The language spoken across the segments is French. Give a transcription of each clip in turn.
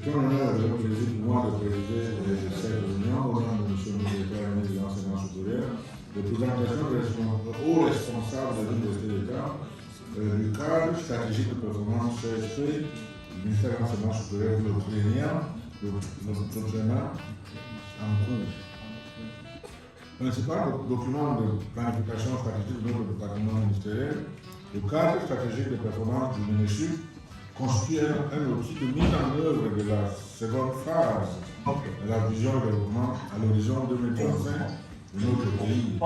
C'est un honneur et un plaisir pour moi de présider cette réunion au nom de M. le secrétaire de l'enseignement supérieur, de présentation des hauts responsables de l'Université d'État du cadre stratégique de performance CSP du ministère de l'enseignement supérieur pour le quinquennat en cours. Principal document de planification stratégique de notre département ministériel, le cadre stratégique de performance du ministère constitue un outil de mise en œuvre de la seconde phase de la vision de développement à l'horizon 2035 de notre pays.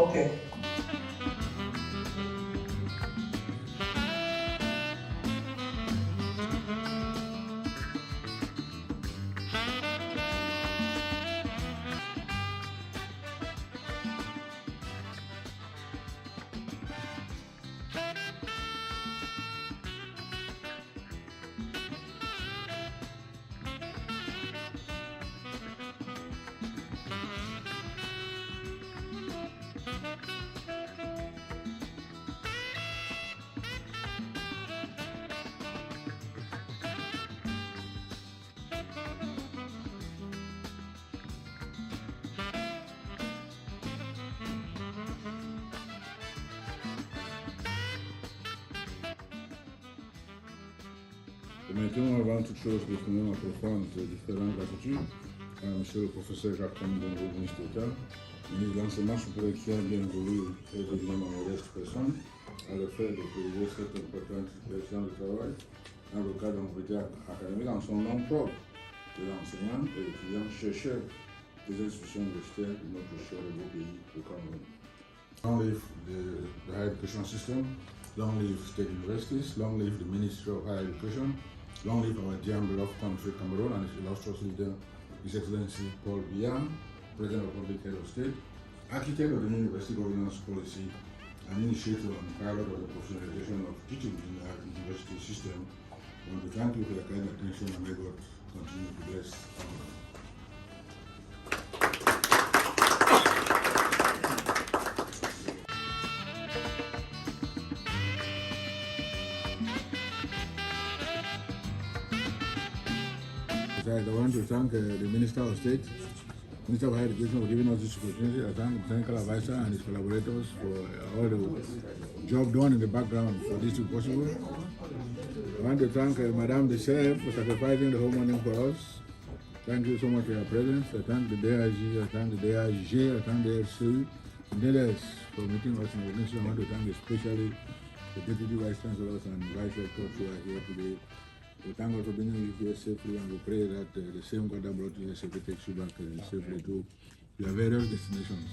Permettez-moi avant toute chose d'exprimer ma profonde différente gratitude à M. le professeur Jacques-Antoine Bongo, ministre d'État, ministre de l'Enseignement supérieur qui a bien voulu présider ma modeste personne à le fait de présider cette importante situation de travail dans le cadre d'un projet académique en son nom propre de l'enseignant et étudiant chercheur des institutions universitaires de notre cher et beau pays, le Cameroun. Long live the higher education system, long live state universities, long live the Ministry of Higher Education, long live our dear and beloved country Cameroon and its illustrious leader, His Excellency Paul Biya, President of the Republic Head of State, architect of the new university governance policy, and initiator and pilot of the professionalization of teaching in the university system. I want to thank you for your kind attention and may God continue to bless. I want to thank the Minister of State, Minister of Higher Education for giving us this opportunity. I thank Kalavasa and his collaborators for all the job done in the background for this to be possible. I want to thank Madame de Serre for sacrificing the whole morning for us. Thank you so much for your presence. I thank the DIG, I thank the DIG, I thank the FC, and others for meeting us in the ministry. I want to thank especially the Deputy Vice Chancellors and Vice Rectors who are here today. We thank God for bringing you here safely, and we pray that the same God that brought you here safely takes you back safely to your various destinations.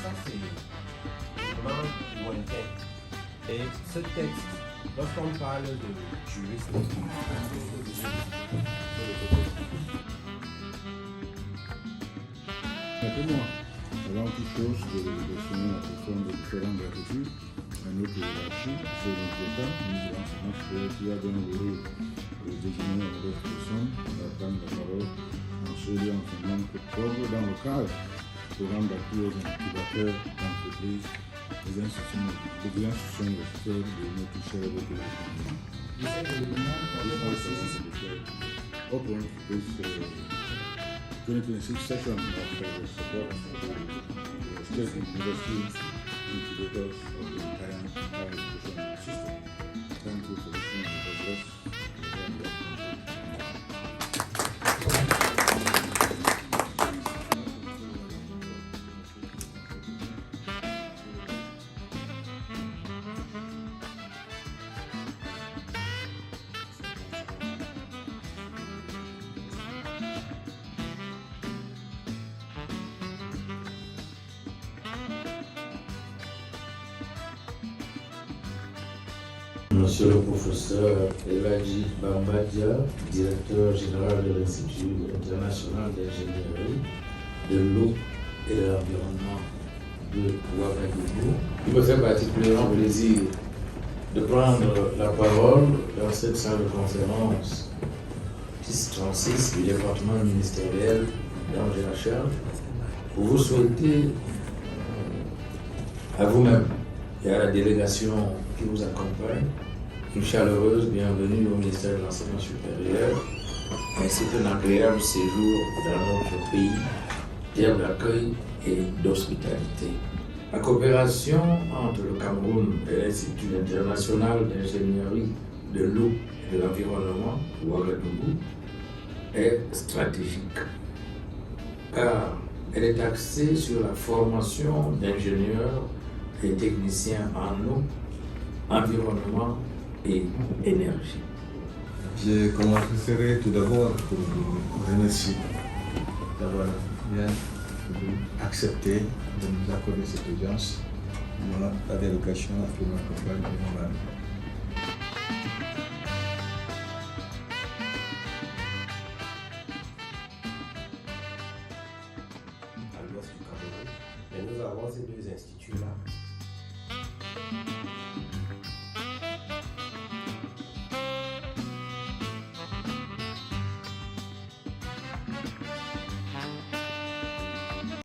Ça, c'est vraiment lointain. Et ce texte, lorsqu'on parle de juriste, Permettez-moi, avant toute chose, de signer la profonde de différentes gratitudes à notre hiérarchie, sur notre État, ministre de l'Enseignement supérieur, qui a bien voulu désigner la modeste personne à prendre la parole en ce lieu enseignement propre dans le cadre du programme d'appui aux incubateurs d'entreprises des institutions universitaires de notre cher et beau pays. Open this 2026 session of the support of the state university incubators of the entire higher education system. Thank you for listening to the address. Monsieur le professeur Eladji Bambadia, directeur général de l'Institut international d'ingénierie de l'eau et de l'environnement de Ouagadougou. Il me fait particulièrement plaisir de prendre la parole dans cette salle de conférence 1036 du département ministériel d'Angers-la-Charge pour vous souhaiter à vous-même et à la délégation qui vous accompagne une chaleureuse bienvenue au ministère de l'Enseignement supérieur ainsi qu'un agréable séjour dans notre pays, terre d'accueil et d'hospitalité. La coopération entre le Cameroun et l'Institut international d'ingénierie de l'eau et de l'environnement, Ouagadougou, est stratégique, car elle est axée sur la formation d'ingénieurs et techniciens en eau, environnement et énergie. Je commencerai tout d'abord pour vous remercier d'avoir bien accepté de nous accorder cette audience. Voilà la délégation qui m'accompagne et moi-même. À l'ouest du Cameroun, mais nous avons ces deux instituts-là